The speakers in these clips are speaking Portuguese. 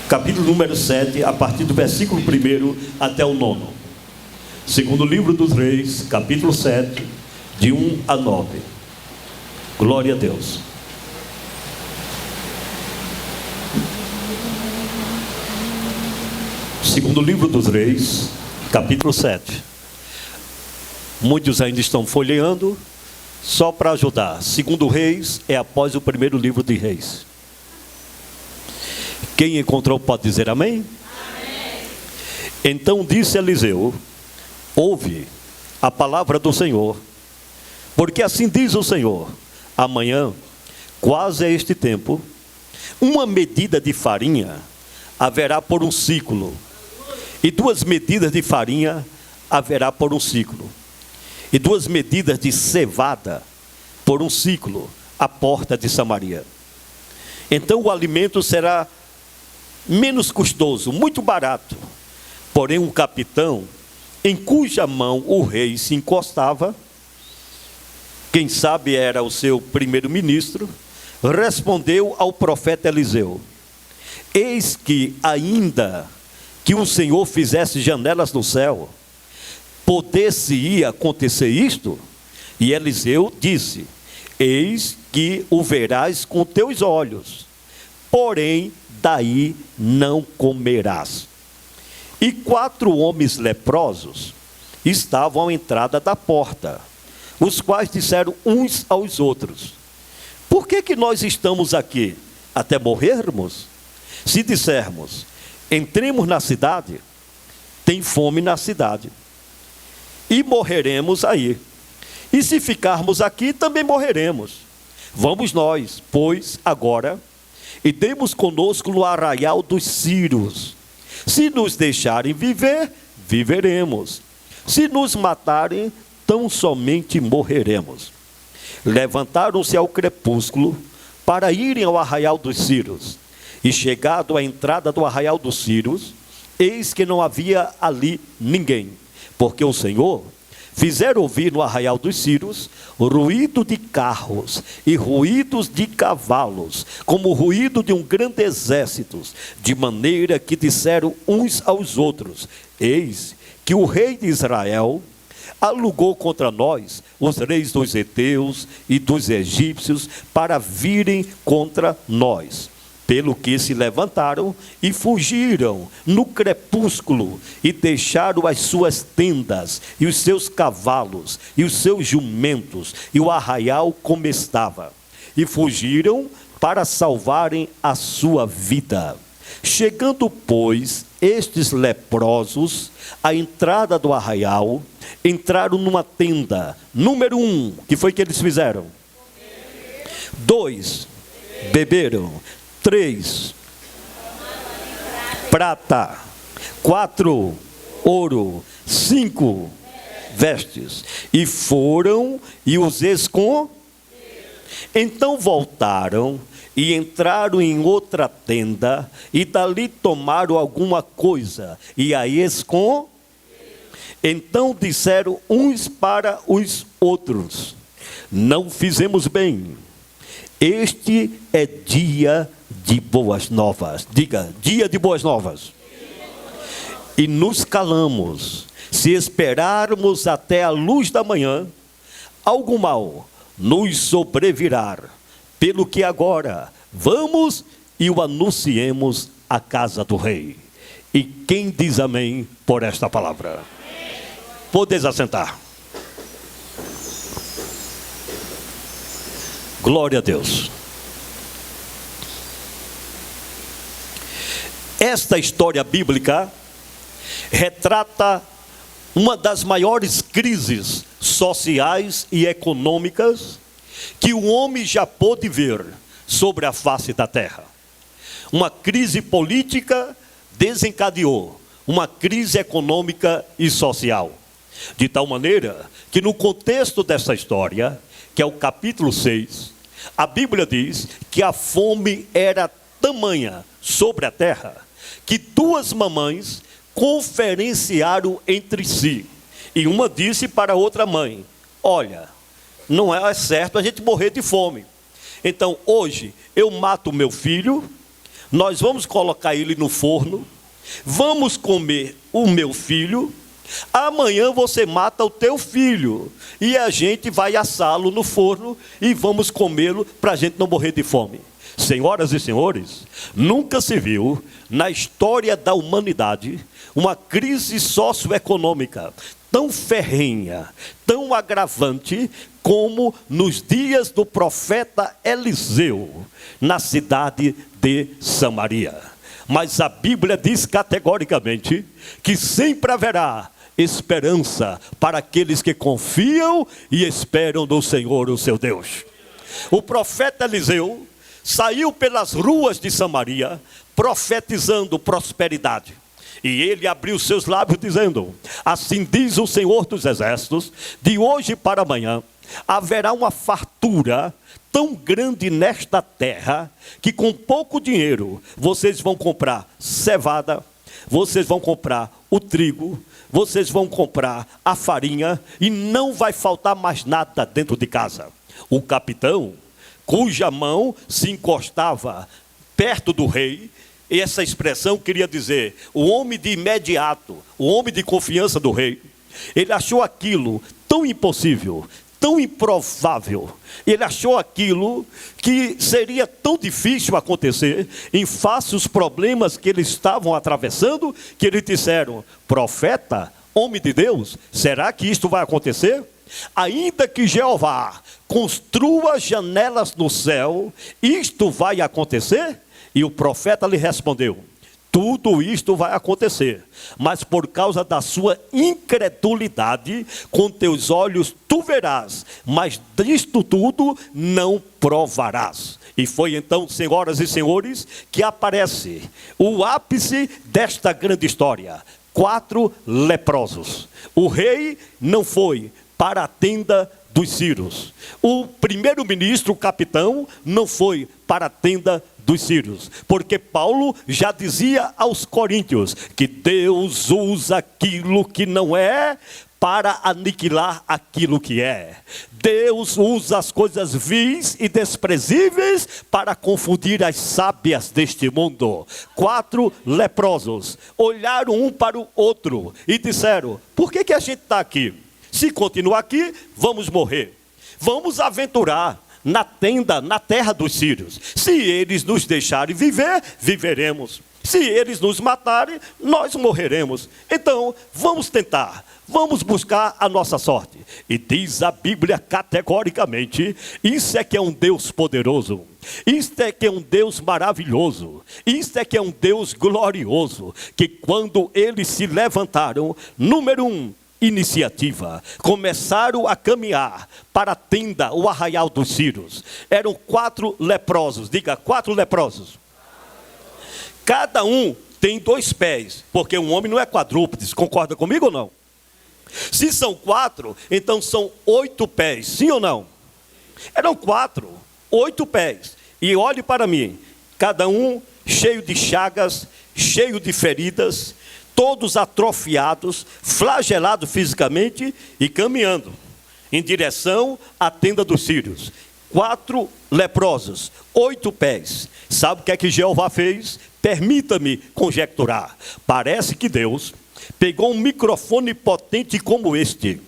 capítulo número 7, a partir do versículo 1 até o 9. Segundo livro dos Reis, capítulo 7, de 1 a 9. Glória a Deus. Segundo livro dos Reis, capítulo 7. Muitos ainda estão folheando, só para ajudar. Segundo Reis é após o primeiro livro de Reis. Quem encontrou pode dizer amém? Amém. Então disse Eliseu: ouve a palavra do Senhor, porque assim diz o Senhor: amanhã, quase a este tempo, uma medida de farinha haverá por um ciclo, e 2 medidas de farinha haverá por um ciclo, e 2 medidas de cevada por um ciclo, à porta de Samaria. Então o alimento será menos custoso, muito barato. Porém um capitão, em cuja mão o rei se encostava, quem sabe era o seu primeiro-ministro, respondeu ao profeta Eliseu: eis que ainda que o Senhor fizesse janelas no céu, poder-se-ia acontecer isto? E Eliseu disse: eis que o verás com teus olhos, porém daí não comerás. E 4 homens leprosos estavam à entrada da porta, os quais disseram uns aos outros: por que nós estamos aqui? Até morrermos? Se dissermos: entremos na cidade, tem fome na cidade, e morreremos aí. E se ficarmos aqui, também morreremos. Vamos nós, pois, agora, e demos conosco no arraial dos Sírios. Se nos deixarem viver, viveremos. Se nos matarem, tão somente morreremos. Levantaram-se ao crepúsculo para irem ao arraial dos Sírios. E chegado à entrada do arraial dos Sírios, eis que não havia ali ninguém, porque o Senhor fizera ouvir no arraial dos Sírios ruído de carros e ruídos de cavalos, como o ruído de um grande exército, de maneira que disseram uns aos outros: eis que o rei de Israel alugou contra nós os reis dos heteus e dos egípcios para virem contra nós. Pelo que se levantaram e fugiram no crepúsculo, e deixaram as suas tendas, e os seus cavalos, e os seus jumentos, e o arraial como estava, e fugiram para salvarem a sua vida. Chegando, pois, estes leprosos à entrada do arraial, entraram numa tenda. Número 1, que foi que eles fizeram? 2, beberam. 3, prata. 4, ouro. 5, vestes. E foram e os esconderam. Então voltaram e entraram em outra tenda, e dali tomaram alguma coisa, e aí esconderam. Então disseram uns para os outros: não fizemos bem. Este é dia de boas novas. Diga, dia de boas novas. E nos calamos. Se esperarmos até a luz da manhã, algo mal nos sobrevirá. Pelo que agora vamos e o anunciemos à casa do rei. E quem diz amém por esta palavra? Podeis assentar. Glória a Deus. Esta história bíblica retrata uma das maiores crises sociais e econômicas que o homem já pôde ver sobre a face da terra. Uma crise política desencadeou uma crise econômica e social, de tal maneira que no contexto dessa história, que é o capítulo 6, a Bíblia diz que a fome era tamanha sobre a terra, que 2 mamães conferenciaram entre si. E uma disse para a outra mãe: olha, não é certo a gente morrer de fome. Então hoje eu mato meu filho, nós vamos colocar ele no forno, vamos comer o meu filho, amanhã você mata o teu filho, e a gente vai assá-lo no forno, e vamos comê-lo, para a gente não morrer de fome. Senhoras e senhores, nunca se viu, na história da humanidade, uma crise socioeconômica tão ferrenha, tão agravante, como nos dias do profeta Eliseu, na cidade de Samaria. Mas a Bíblia diz categoricamente que sempre haverá esperança para aqueles que confiam e esperam no Senhor, o seu Deus. O profeta Eliseu saiu pelas ruas de Samaria, profetizando prosperidade. E ele abriu seus lábios dizendo: assim diz o Senhor dos Exércitos, de hoje para amanhã haverá uma fartura tão grande nesta terra, que com pouco dinheiro vocês vão comprar cevada, vocês vão comprar o trigo, vocês vão comprar a farinha, e não vai faltar mais nada dentro de casa. O capitão, cuja mão se encostava perto do rei, e essa expressão queria dizer o homem de imediato, o homem de confiança do rei, ele achou aquilo tão impossível, tão improvável, ele achou aquilo que seria tão difícil acontecer, em face aos problemas que eles estavam atravessando, que eles disseram: profeta, homem de Deus, será que isto vai acontecer? Ainda que Jeová construa janelas no céu, isto vai acontecer? E o profeta lhe respondeu: tudo isto vai acontecer, mas por causa da sua incredulidade, com teus olhos tu verás, mas disto tudo não provarás. E foi então, senhoras e senhores, que aparece o ápice desta grande história: 4 leprosos. O rei não foi para a tenda dos sírios. O primeiro-ministro, o capitão, não foi para a tenda dos sírios, porque Paulo já dizia aos coríntios que Deus usa aquilo que não é para aniquilar aquilo que é. Deus usa as coisas vis e desprezíveis para confundir as sábias deste mundo. 4 leprosos olharam um para o outro e disseram: por que a gente está aqui? Se continuar aqui, vamos morrer. Vamos aventurar na tenda, na terra dos sírios. Se eles nos deixarem viver, viveremos. Se eles nos matarem, nós morreremos. Então, vamos tentar, vamos buscar a nossa sorte. E diz a Bíblia categoricamente: isso é que é um Deus poderoso, isto é que é um Deus maravilhoso, isto é que é um Deus glorioso, que quando eles se levantaram, número 1, iniciativa, começaram a caminhar para a tenda, o arraial dos sírios. Eram 4 leprosos, diga, 4 leprosos. Cada um tem 2 pés, porque um homem não é quadrúpede, concorda comigo ou não? Se são 4, então são 8 pés, sim ou não? Eram 4, 8 pés, e olhe para mim, cada um cheio de chagas, cheio de feridas, todos atrofiados, flagelados fisicamente e caminhando em direção à tenda dos sírios. 4 leprosos, 8 pés. Sabe o que é que Jeová fez? Permita-me conjecturar. Parece que Deus pegou um microfone potente como este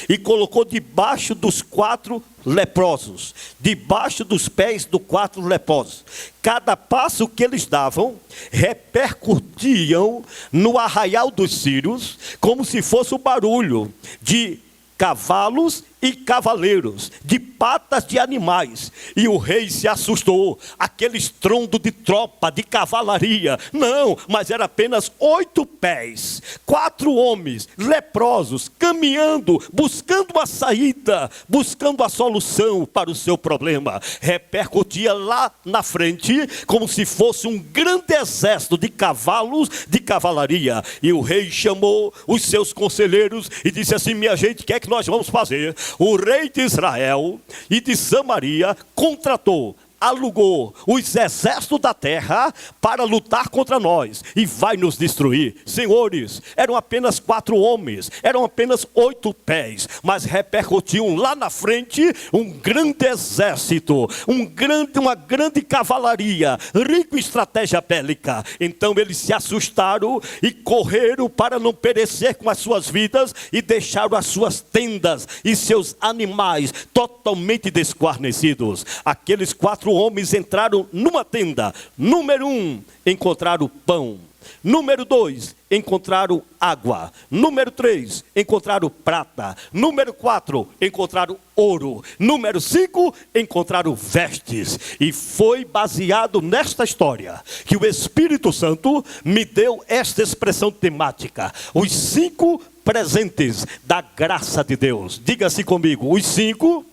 e colocou debaixo dos 4 leprosos, debaixo dos pés dos 4 leprosos. Cada passo que eles davam repercutiam no arraial dos sírios, como se fosse o barulho de cavalos e cavaleiros, de patas de animais. E o rei se assustou, aquele estrondo de tropa, de cavalaria. Não, mas era apenas 8 pés, 4 homens leprosos, caminhando, buscando uma saída, buscando a solução para o seu problema. Repercutia lá na frente, como se fosse um grande exército de cavalos, de cavalaria. E o rei chamou os seus conselheiros e disse assim: minha gente, o que nós vamos fazer? O rei de Israel e de Samaria contratou alugou os exércitos da terra para lutar contra nós e vai nos destruir. Senhores, eram apenas 4 homens, eram apenas 8 pés, mas repercutiam lá na frente um grande exército, uma grande cavalaria, rico em estratégia bélica. Então eles se assustaram e correram para não perecer com as suas vidas e deixaram as suas tendas e seus animais totalmente desguarnecidos. Aqueles 4 homens entraram numa tenda. Número 1, encontraram pão. Número 2, encontraram água. Número 3, encontraram prata. Número 4, encontraram ouro. Número 5, encontraram vestes. E foi baseado nesta história que o Espírito Santo me deu esta expressão temática: os 5 presentes da graça de Deus. Diga-se comigo: os 5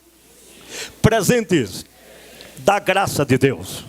presentes da graça de Deus.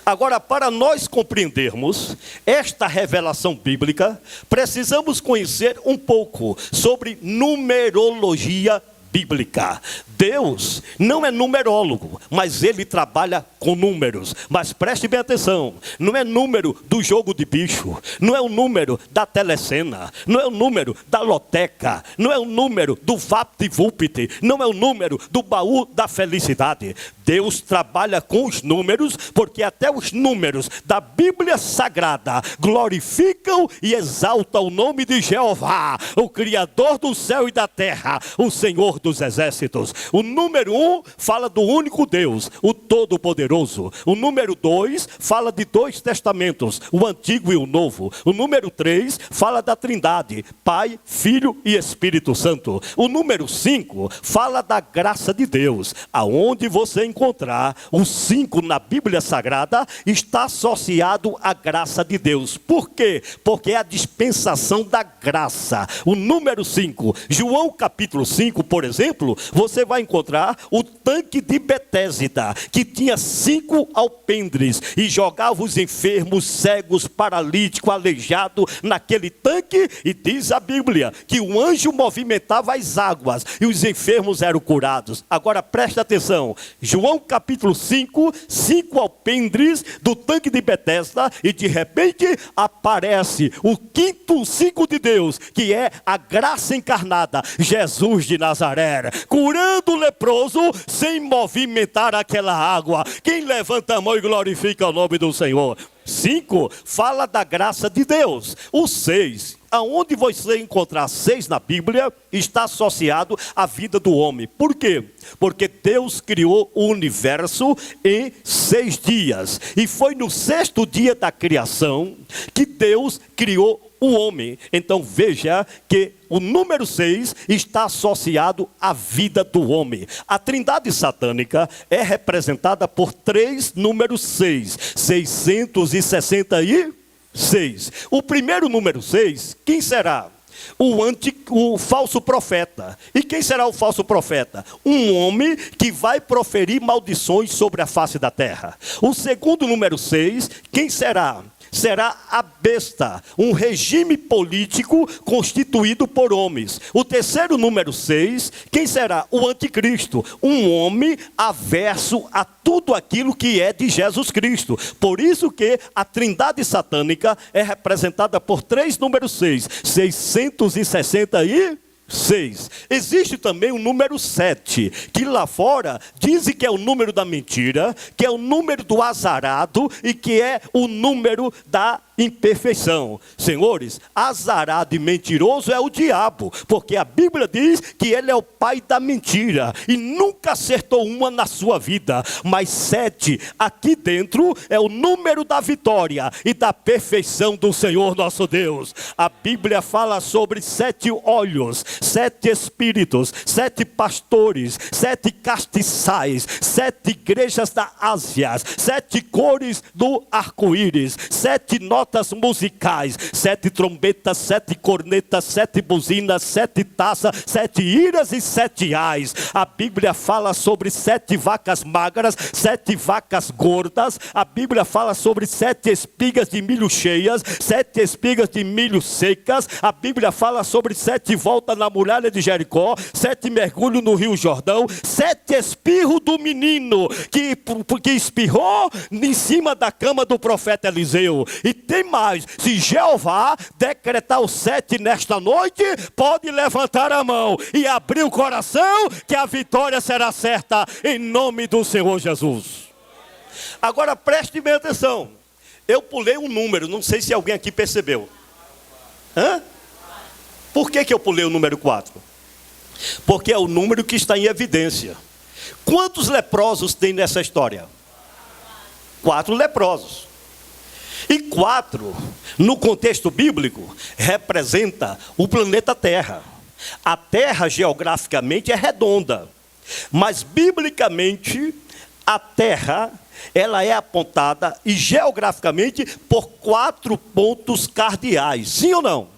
Agora, para nós compreendermos esta revelação bíblica, precisamos conhecer um pouco sobre numerologia bíblica. Deus não é numerólogo, mas Ele trabalha com números. Mas preste bem atenção, não é número do jogo de bicho, não é o número da telecena, não é o número da loteca, não é o número do VaptVupt, não é o número do baú da felicidade. Deus trabalha com os números, porque até os números da Bíblia Sagrada glorificam e exaltam o nome de Jeová, o Criador do céu e da terra, o Senhor dos exércitos. O número 1 fala do único Deus, o Todo-Poderoso. O número 2 fala de 2 testamentos, o Antigo e o Novo. O número 3 fala da Trindade, Pai, Filho e Espírito Santo. O número 5 fala da graça de Deus. Aonde você encontrar o 5 na Bíblia Sagrada, está associado à graça de Deus. Por quê? Porque é a dispensação da graça. O número 5, João capítulo 5, por exemplo, você vai encontrar o tanque de Betesda, que tinha 5 alpendres e jogava os enfermos, cegos, paralíticos, aleijados naquele tanque, e diz a Bíblia que o anjo movimentava as águas e os enfermos eram curados. Agora preste atenção, João capítulo 5, 5 alpendres do tanque de Betesda, e de repente aparece o quinto 5 de Deus, que é a graça encarnada, Jesus de Nazaré, curando o leproso sem movimentar aquela água. Quem levanta a mão e glorifica o nome do Senhor? 5 fala da graça de Deus. O 6, aonde você encontrar 6 na Bíblia, está associado à vida do homem. Por quê? Porque Deus criou o universo em 6 dias. E foi no 6º dia da criação que Deus criou o homem. Então veja que o número 6 está associado à vida do homem. A trindade satânica é representada por 3 números 6, 666. O primeiro número 6, quem será? O falso profeta. E quem será o falso profeta? Um homem que vai proferir maldições sobre a face da terra. O segundo número 6, quem será? Será a besta, um regime político constituído por homens. O terceiro número 6, quem será? O anticristo, um homem averso a tudo aquilo que é de Jesus Cristo. Por isso que a trindade satânica é representada por 3 números 6, 666. Existe também o número 7, que lá fora dizem que é o número da mentira, que é o número do azarado e que é o número da imperfeição. Senhores, azarado e mentiroso é o diabo, porque a Bíblia diz que ele é o pai da mentira e nunca acertou uma na sua vida. Mas 7 aqui dentro é o número da vitória e da perfeição do Senhor nosso Deus. A Bíblia fala sobre 7 olhos, 7 espíritos, 7 pastores, 7 castiçais, 7 igrejas da Ásia, 7 cores do arco-íris, 7 nós notas musicais, 7 trombetas, 7 cornetas, 7 buzinas, 7 taças, 7 iras e 7 ais. A Bíblia fala sobre 7 vacas magras, 7 vacas gordas. A Bíblia fala sobre 7 espigas de milho cheias, 7 espigas de milho secas. A Bíblia fala sobre 7 voltas na muralha de Jericó, 7 mergulhos no rio Jordão, 7 espirros do menino que espirrou em cima da cama do profeta Eliseu. E tem mais, se Jeová decretar o 7 nesta noite, pode levantar a mão e abrir o coração, que a vitória será certa em nome do Senhor Jesus. Agora preste bem atenção, eu pulei um número, não sei se alguém aqui percebeu. Por que eu pulei o número 4? Porque é o número que está em evidência. Quantos leprosos tem nessa história? 4 leprosos. E 4, no contexto bíblico, representa o planeta Terra. A Terra geograficamente é redonda, mas biblicamente a Terra, ela é apontada e geograficamente por 4 pontos cardeais. Sim ou não?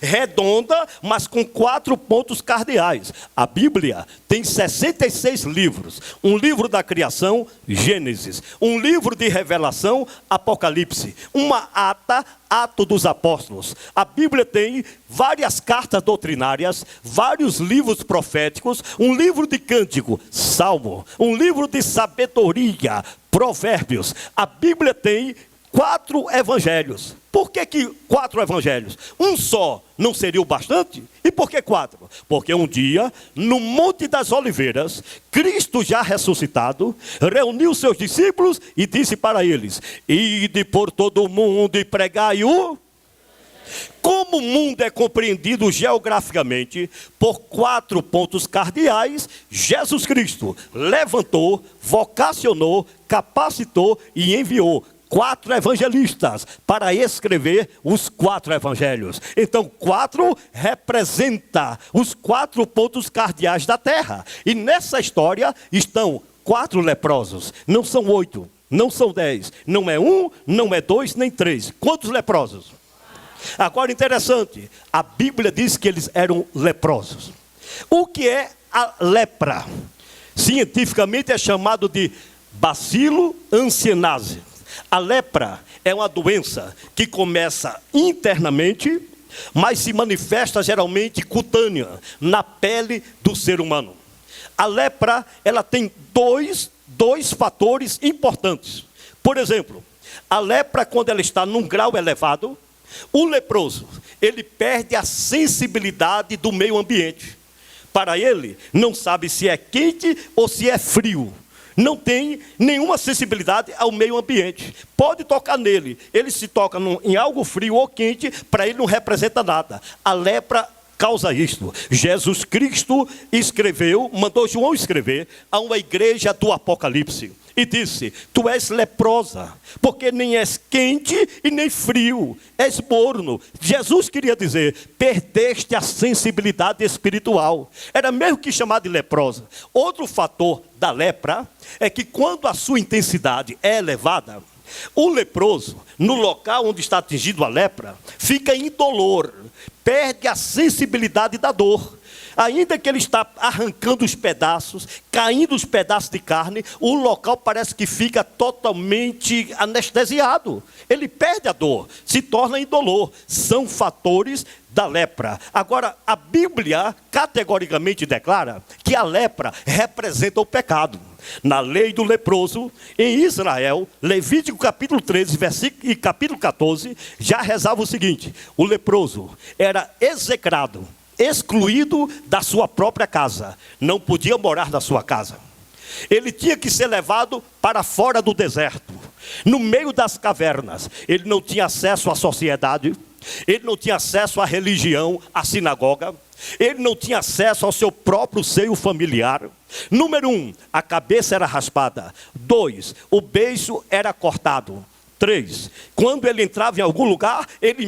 Redonda, mas com 4 pontos cardeais. A Bíblia tem 66 livros. Um livro da criação, Gênesis. Um livro de revelação, Apocalipse. Uma ata, Atos dos Apóstolos. A Bíblia tem várias cartas doutrinárias, vários livros proféticos, um livro de cântico, Salmo, um livro de sabedoria, Provérbios. A Bíblia tem 4 evangelhos. Por que 4 evangelhos? Um só não seria o bastante? E por que 4? Porque um dia, no Monte das Oliveiras, Cristo já ressuscitado, reuniu seus discípulos e disse para eles: ide por todo o mundo e pregai o... Como o mundo é compreendido geograficamente por 4 pontos cardeais, Jesus Cristo levantou, vocacionou, capacitou e enviou 4 evangelistas para escrever os 4 evangelhos. Então 4 representa os 4 pontos cardeais da terra. E nessa história estão 4 leprosos. Não são 8, não são 10, não é 1, não é 2, nem 3. Quantos leprosos? Agora interessante, a Bíblia diz que eles eram leprosos. O que é a lepra? Cientificamente é chamado de bacilo ansienase. A lepra é uma doença que começa internamente, mas se manifesta geralmente cutânea, na pele do ser humano. A lepra, ela tem dois fatores importantes. Por exemplo, a lepra, quando ela está num grau elevado, o leproso, ele perde a sensibilidade do meio ambiente. Para ele, não sabe se é quente ou se é frio. Não tem nenhuma sensibilidade ao meio ambiente. Pode tocar nele. Ele se toca em algo frio ou quente, para ele não representa nada. A lepra causa isto. Jesus Cristo escreveu, mandou João escrever a uma igreja do Apocalipse. E disse: tu és leprosa, porque nem és quente e nem frio, és morno. Jesus queria dizer: perdeste a sensibilidade espiritual. Era mesmo que chamar de leprosa. Outro fator da lepra é que quando a sua intensidade é elevada, o leproso, no local onde está atingido a lepra, fica indolor, perde a sensibilidade da dor. Ainda que ele está arrancando os pedaços, caindo os pedaços de carne, o local parece que fica totalmente anestesiado. Ele perde a dor, se torna indolor. São fatores da lepra. Agora, a Bíblia categoricamente declara que a lepra representa o pecado. Na lei do leproso, em Israel, Levítico capítulo 13, versículo, e capítulo 14, já rezava o seguinte: o leproso era execrado, excluído da sua própria casa, não podia morar na sua casa. Ele tinha que ser levado para fora do deserto, no meio das cavernas. Ele não tinha acesso à sociedade, ele não tinha acesso à religião, à sinagoga, ele não tinha acesso ao seu próprio seio familiar. Número 1, a cabeça era raspada. 2, o beiço era cortado. 3. Quando ele entrava em algum lugar, ele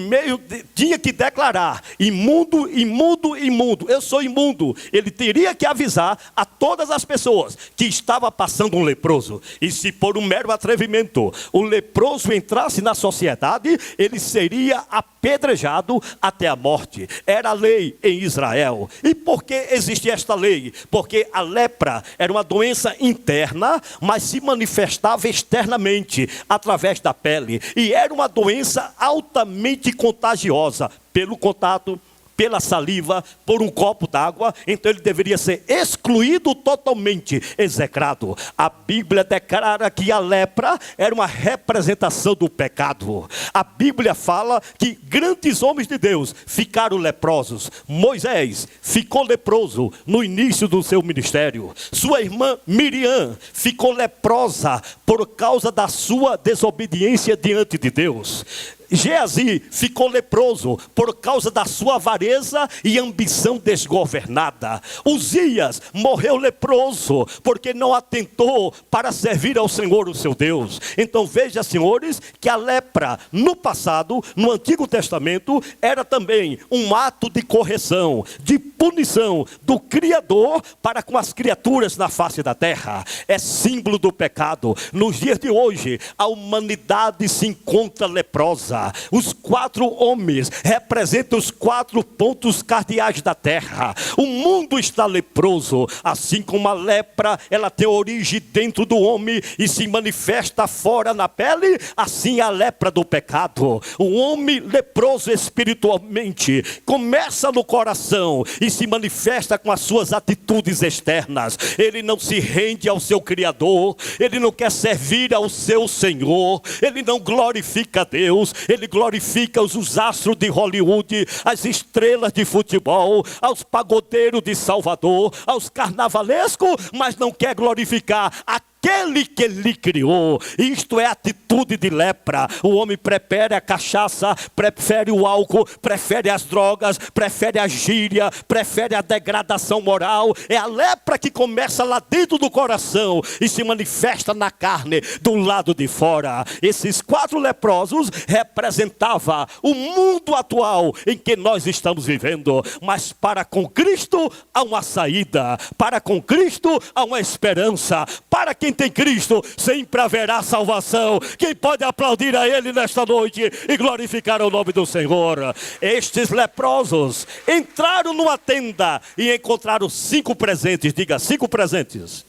tinha que declarar: imundo, imundo, imundo, eu sou imundo. Ele teria que avisar a todas as pessoas que estava passando um leproso. E se por um mero atrevimento o leproso entrasse na sociedade, ele seria apedrejado até a morte. Era a lei em Israel. E por que existe esta lei? Porque a lepra era uma doença interna, mas se manifestava externamente, através da pele. E era uma doença altamente contagiosa, pelo contato, pela saliva, por um copo d'água. Então ele deveria ser excluído totalmente, execrado. A Bíblia declara que a lepra era uma representação do pecado. A Bíblia fala que grandes homens de Deus ficaram leprosos. Moisés ficou leproso no início do seu ministério. Sua irmã Miriam ficou leprosa por causa da sua desobediência diante de Deus. Geazi ficou leproso por causa da sua avareza e ambição desgovernada. Uzias morreu leproso porque não atentou para servir ao Senhor, o seu Deus. Então veja, senhores, que a lepra no passado, no Antigo Testamento, era também um ato de correção, de punição do Criador para com as criaturas na face da terra. É símbolo do pecado. Nos dias de hoje, a humanidade se encontra leprosa. Os 4 homens representam os 4 pontos cardeais da terra. O mundo está leproso, assim como a lepra, ela tem origem dentro do homem e se manifesta fora na pele, assim a lepra do pecado. O homem leproso espiritualmente começa no coração e se manifesta com as suas atitudes externas. Ele não se rende ao seu Criador, ele não quer servir ao seu Senhor, ele não glorifica a Deus, ele glorifica os astros de Hollywood, as estrelas de futebol, aos pagodeiros de Salvador, aos carnavalescos, mas não quer glorificar aquele que lhe criou. Isto é atitude de lepra. O homem prefere a cachaça, prefere o álcool, prefere as drogas, prefere a gíria, prefere a degradação moral. É a lepra que começa lá dentro do coração e se manifesta na carne do lado de fora. Esses 4 leprosos representavam o mundo atual em que nós estamos vivendo. Mas para com Cristo há uma saída, para com Cristo há uma esperança. Para quem tem Cristo, sempre haverá salvação. Quem pode aplaudir a Ele nesta noite e glorificar o nome do Senhor? Estes leprosos entraram numa tenda e encontraram 5 presentes. Diga, 5 presentes.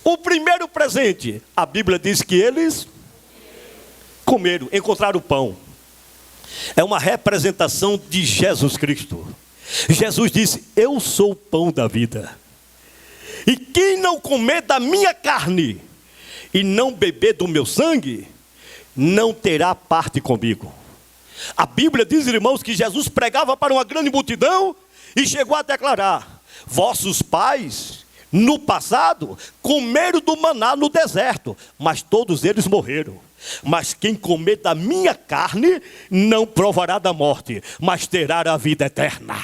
O primeiro presente, a Bíblia diz que eles comeram, encontraram pão. É uma representação de Jesus Cristo. Jesus disse: eu sou o pão da vida. E quem não comer da minha carne e não beber do meu sangue, não terá parte comigo. A Bíblia diz, irmãos, que Jesus pregava para uma grande multidão e chegou a declarar: vossos pais, no passado, comeram do maná no deserto, mas todos eles morreram. Mas quem comer da minha carne, não provará da morte, mas terá a vida eterna.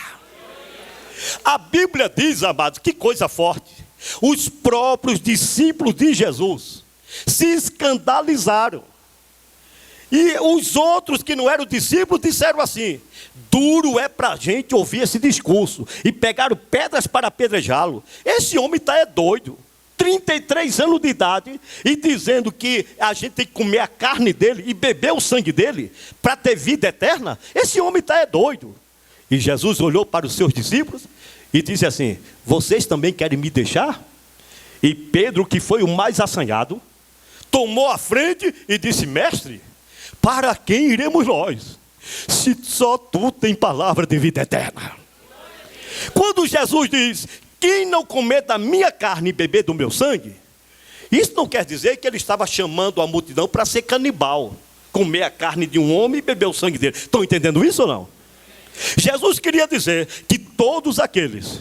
A Bíblia diz, amados, que coisa forte. Os próprios discípulos de Jesus se escandalizaram. E os outros que não eram discípulos disseram assim: duro é para a gente ouvir esse discurso. E pegaram pedras para apedrejá-lo. Esse homem está doido. 33 anos de idade e dizendo que a gente tem que comer a carne dele e beber o sangue dele para ter vida eterna. Esse homem está doido. E Jesus olhou para os seus discípulos e disse assim: vocês também querem me deixar? E Pedro, que foi o mais assanhado, tomou a frente e disse: mestre, para quem iremos nós, se só tu tem palavra de vida eterna? Quando Jesus diz: quem não comer da minha carne e beber do meu sangue, isso não quer dizer que ele estava chamando a multidão para ser canibal, comer a carne de um homem e beber o sangue dele. Estão entendendo isso ou não? Jesus queria dizer que todos aqueles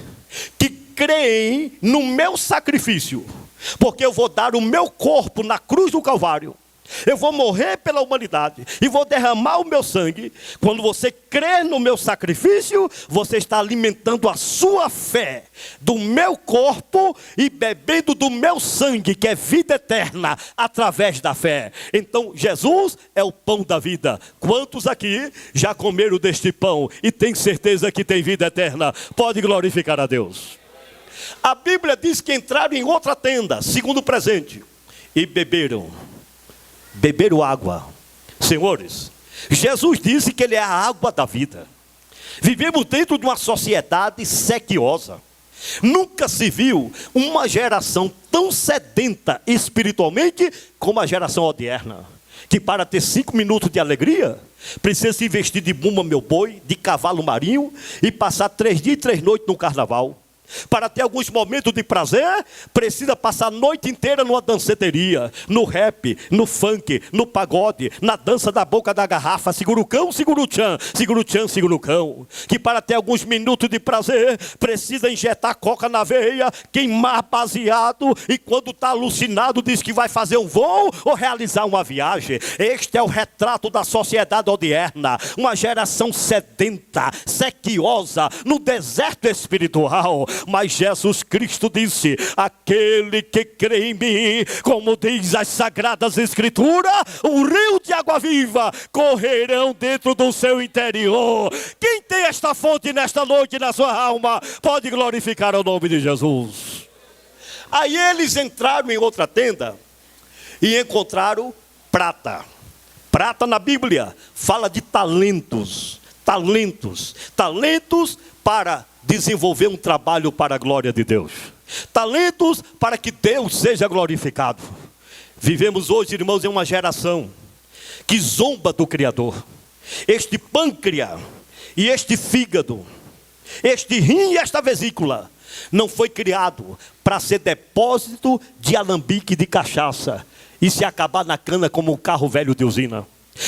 que creem no meu sacrifício, porque eu vou dar o meu corpo na cruz do Calvário, Eu vou morrer pela humanidade e vou derramar o meu sangue. Quando você crê no meu sacrifício, você está alimentando a sua fé do meu corpo e bebendo do meu sangue, que é vida eterna, através da fé. Então Jesus é o pão da vida. Quantos aqui já comeram deste pão e têm certeza que tem vida eterna? Pode glorificar a Deus. A Bíblia diz que entraram em outra tenda, segundo presente, e beberam água. Senhores, Jesus disse que Ele é a água da vida. Vivemos dentro de uma sociedade sequiosa. Nunca se viu uma geração tão sedenta espiritualmente como a geração odierna, que para ter 5 minutos de alegria, precisa se vestir de bumba meu boi, de cavalo marinho, e passar 3 dias e 3 noites no carnaval. Para ter alguns momentos de prazer, precisa passar a noite inteira numa danceteria, no rap, no funk, no pagode, na dança da boca da garrafa, segura o cão, segura o tchan, segura o tchan, segura o cão. Que para ter alguns minutos de prazer, precisa injetar coca na veia, queimar baseado, e quando está alucinado diz que vai fazer um voo ou realizar uma viagem. Este é o retrato da sociedade odierna, uma geração sedenta, sequiosa, no deserto espiritual. Mas Jesus Cristo disse: aquele que crê em mim, como diz as sagradas escrituras, um rio de água viva correrão dentro do seu interior. Quem tem esta fonte nesta noite na sua alma, pode glorificar o nome de Jesus. Aí eles entraram em outra tenda e encontraram prata. Prata na Bíblia fala de talentos para desenvolver um trabalho para a glória de Deus. Talentos para que Deus seja glorificado. Vivemos hoje, irmãos, em uma geração que zomba do Criador. Este pâncreas e este fígado, este rim e esta vesícula, não foi criado para ser depósito de alambique de cachaça e se acabar na cana como um carro velho de usina.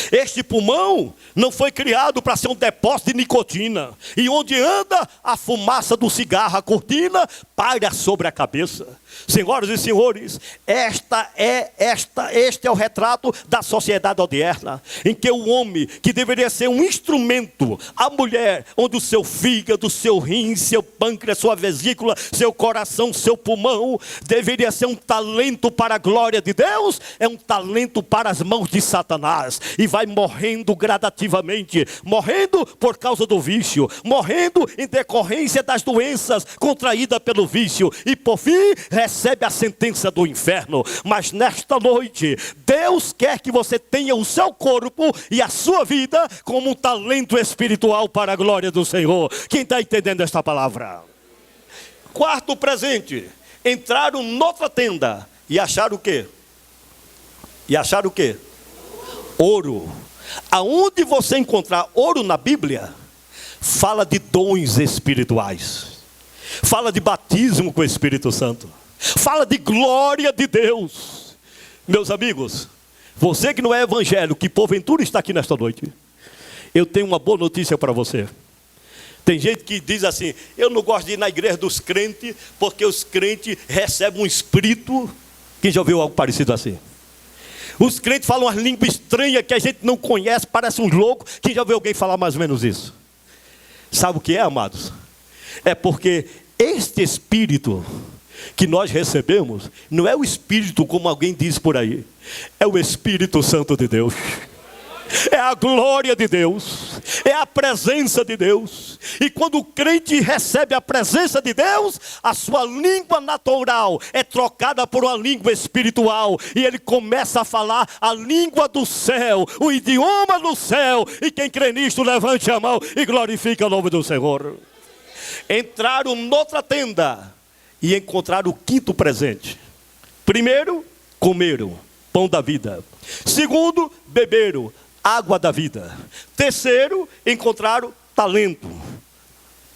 Este pulmão não foi criado para ser um depósito de nicotina, e onde anda a fumaça do cigarro, a cortina, paira sobre a cabeça. Senhoras e senhores, este é o retrato da sociedade odierna, em que o homem, que deveria ser um instrumento, a mulher, onde o seu fígado, seu rim, seu pâncreas, sua vesícula, seu coração, seu pulmão, deveria ser um talento para a glória de Deus, é um talento para as mãos de Satanás. E vai morrendo gradativamente, morrendo por causa do vício, morrendo em decorrência das doenças contraídas pelo vício, e por fim recebe a sentença do inferno. Mas nesta noite, Deus quer que você tenha o seu corpo e a sua vida como um talento espiritual para a glória do Senhor. Quem está entendendo esta palavra? Quarto presente: entraram noutra tenda e acharam o quê? Ouro. Aonde você encontrar ouro na Bíblia, fala de dons espirituais, fala de batismo com o Espírito Santo, fala de glória de Deus. Meus amigos, você que não é evangélico, que porventura está aqui nesta noite, eu tenho uma boa notícia para você. Tem gente que diz assim: eu não gosto de ir na igreja dos crentes, porque os crentes recebem um espírito. Quem já ouviu algo parecido assim? Os crentes falam uma língua estranha que a gente não conhece, parece um louco. Quem já ouviu alguém falar mais ou menos isso? Sabe o que é, amados? É porque este espírito que nós recebemos não é o espírito como alguém diz por aí, é o Espírito Santo de Deus. É a glória de Deus, é a presença de Deus. E quando o crente recebe a presença de Deus, a sua língua natural é trocada por uma língua espiritual, e ele começa a falar a língua do céu, o idioma do céu. E quem crê nisto, levante a mão e glorifique o nome do Senhor. Entraram noutra tenda e encontraram o quinto presente. Primeiro, comeram pão da vida. Segundo, beberam água da vida. Terceiro, encontraram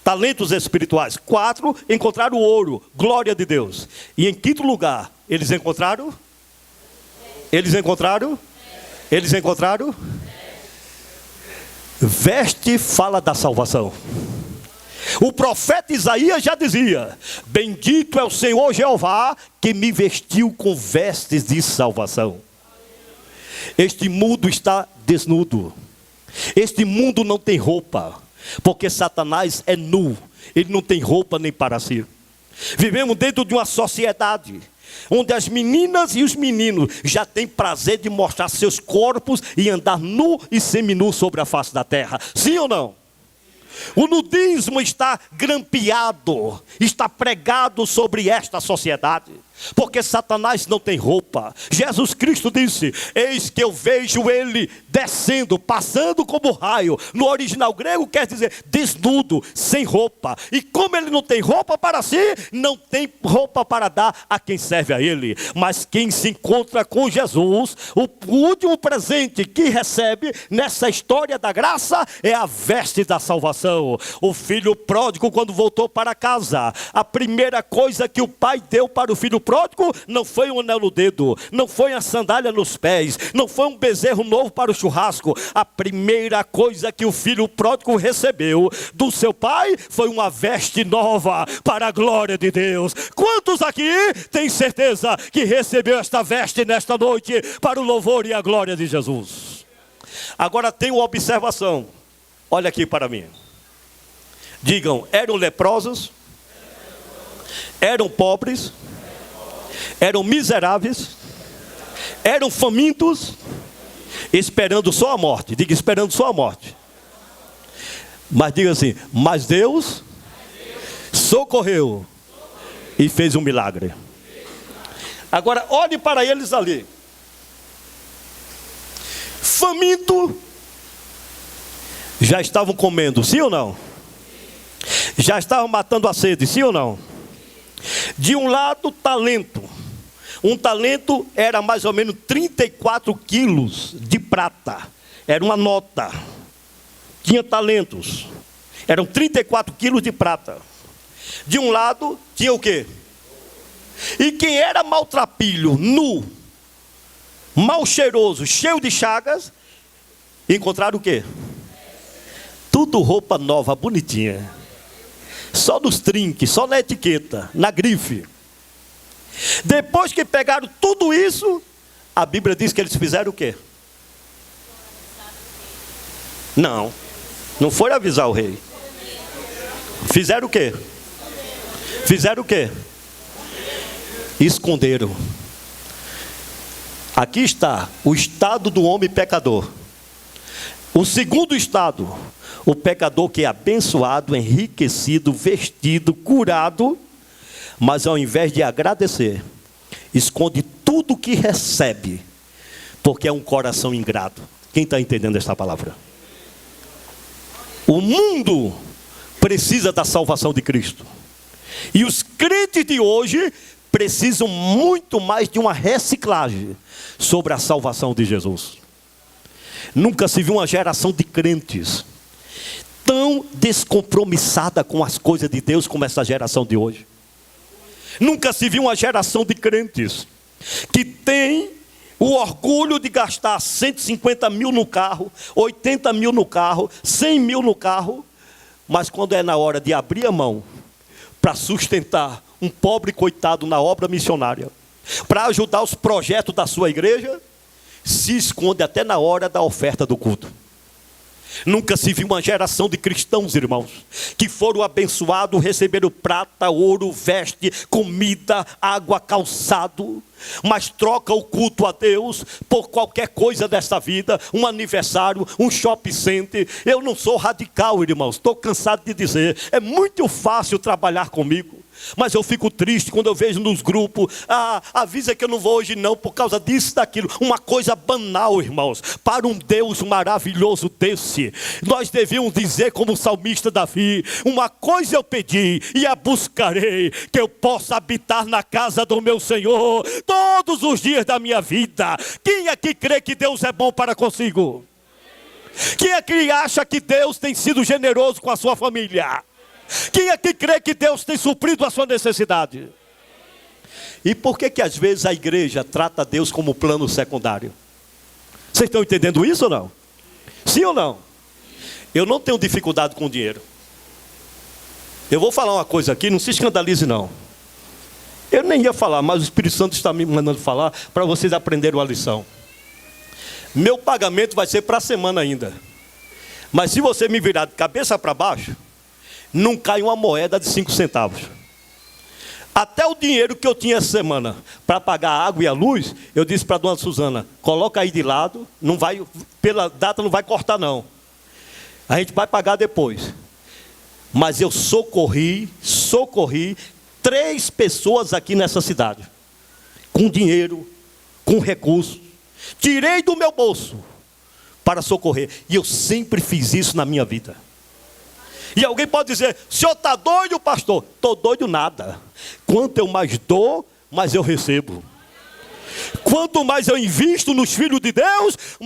talentos espirituais. 4, encontraram ouro, glória de Deus. E em quinto lugar, eles encontraram? Veste fala da salvação. O profeta Isaías já dizia: bendito é o Senhor Jeová, que me vestiu com vestes de salvação. Este mundo está desnudo. Este mundo não tem roupa, porque Satanás é nu. Ele não tem roupa nem para si. Vivemos dentro de uma sociedade onde as meninas e os meninos já têm prazer de mostrar seus corpos e andar nu e seminu sobre a face da terra. Sim ou não? O nudismo está grampeado, está pregado sobre esta sociedade, porque Satanás não tem roupa. Jesus Cristo disse: eis que eu vejo ele descendo, passando como raio. No original grego quer dizer desnudo, sem roupa. E como ele não tem roupa para si, não tem roupa para dar a quem serve a ele. Mas quem se encontra com Jesus, o último presente que recebe nessa história da graça é a veste da salvação. O filho pródigo, quando voltou para casa, a primeira coisa que o pai deu para o filho pródigo não foi um anel no dedo, não foi a sandália nos pés, não foi um bezerro novo para o churrasco. A primeira coisa que o filho pródigo recebeu do seu pai foi uma veste nova para a glória de Deus. Quantos aqui têm certeza que recebeu esta veste nesta noite para o louvor e a glória de Jesus? Agora tem uma observação. Olha aqui para mim. Digam: eram leprosos, eram pobres, eram miseráveis, eram famintos, esperando só a morte. Diga: esperando só a morte. Mas diga assim: mas Deus socorreu e fez um milagre. Agora olhe para eles ali. Faminto, já estavam comendo, sim ou não? Já estavam matando a sede, sim ou não? De um lado, talento. Um talento era mais ou menos 34 quilos de prata. Era uma nota. Tinha talentos. Eram 34 quilos de prata. De um lado, tinha o quê? E quem era maltrapilho, nu, mal cheiroso, cheio de chagas, encontraram o quê? Tudo roupa nova, bonitinha. Só nos trinques, só na etiqueta, na grife. Depois que pegaram tudo isso, a Bíblia diz que eles fizeram o quê? Não foram avisar o rei. Fizeram o quê? Fizeram o quê? Esconderam. Aqui está o estado do homem pecador. O segundo estado: o pecador que é abençoado, enriquecido, vestido, curado, mas ao invés de agradecer, esconde tudo que recebe, porque é um coração ingrato. Quem está entendendo esta palavra? O mundo precisa da salvação de Cristo. E os crentes de hoje precisam muito mais de uma reciclagem sobre a salvação de Jesus. Nunca se viu uma geração de crentes tão descompromissada com as coisas de Deus como essa geração de hoje. Nunca se viu uma geração de crentes que tem o orgulho de gastar 150 mil no carro, 80 mil no carro, 100 mil no carro, mas quando é na hora de abrir a mão para sustentar um pobre coitado na obra missionária, para ajudar os projetos da sua igreja, se esconde até na hora da oferta do culto. Nunca se viu uma geração de cristãos, irmãos, que foram abençoados, receberam prata, ouro, veste, comida, água, calçado, mas troca o culto a Deus por qualquer coisa desta vida, um aniversário, um shopping center. Eu não sou radical, irmãos, estou cansado de dizer, é muito fácil trabalhar comigo. Mas eu fico triste quando eu vejo nos grupos: avisa que eu não vou hoje não, por causa disso, daquilo. Uma coisa banal, irmãos. Para um Deus maravilhoso desse, nós devíamos dizer como o salmista Davi: uma coisa eu pedi e a buscarei, que eu possa habitar na casa do meu Senhor todos os dias da minha vida. Quem aqui crê que Deus é bom para consigo? Quem aqui acha que Deus tem sido generoso com a sua família? Quem aqui crê que Deus tem suprido a sua necessidade? E por que às vezes a igreja trata Deus como plano secundário? Vocês estão entendendo isso ou não? Sim ou não? Eu não tenho dificuldade com dinheiro. Eu vou falar uma coisa aqui, não se escandalize não. Eu nem ia falar, mas o Espírito Santo está me mandando falar para vocês aprenderem uma lição. Meu pagamento vai ser para a semana ainda. Mas se você me virar de cabeça para baixo, não cai uma moeda de 5 centavos. Até o dinheiro que eu tinha essa semana para pagar a água e a luz, eu disse para a dona Suzana, coloca aí de lado, não vai, pela data não vai cortar não. A gente vai pagar depois. Mas eu socorri 3 pessoas aqui nessa cidade. Com dinheiro, com recursos. Tirei do meu bolso para socorrer. E eu sempre fiz isso na minha vida. E alguém pode dizer, o senhor está doido, pastor? Estou doido nada. Quanto eu mais dou, mais eu recebo. Quanto mais eu invisto nos filhos de Deus, mais